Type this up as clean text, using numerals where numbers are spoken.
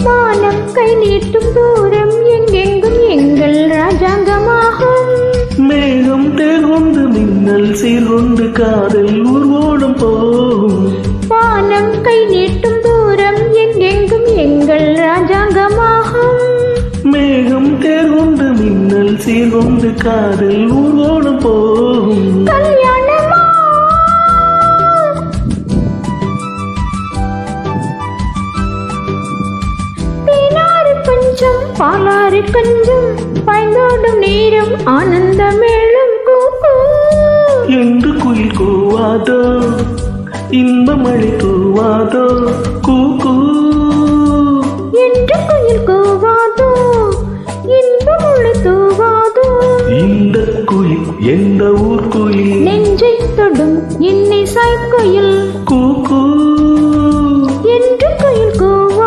வானம் கை நீட்டும் தூரம் எங்கெங்கும் எங்கள் ராஜாங்கமாகும். மேகம் தேர்கொண்டு மின்னல் சீர்கொண்டு காதல் ஊர்வலம் போகும். வானம் கை நீட்டும் தூரம் எங்கெங்கும் எங்கள் ராஜாங்கமாகும். மேகம் தேர்கொண்டு மின்னல் சீர்கொண்டு காதல் ஊர்வலம் போகும். கல்யாணமா தேனாறு கொஞ்சம் பாலாறு கொஞ்சம் பாய்ந்தோடும் நேரம் ஆனந்த மேளம் கூக்கு என்று குயில் கூவாதோ இன்ப மழை தூவாதோ கூக்கு என்று குயில் கூவாதோ இன்ப மழை தூவாதோ. இந்த குயில் எந்த ஊர் குயில் நெஞ்சை தொடும் இன்னிசை குயில்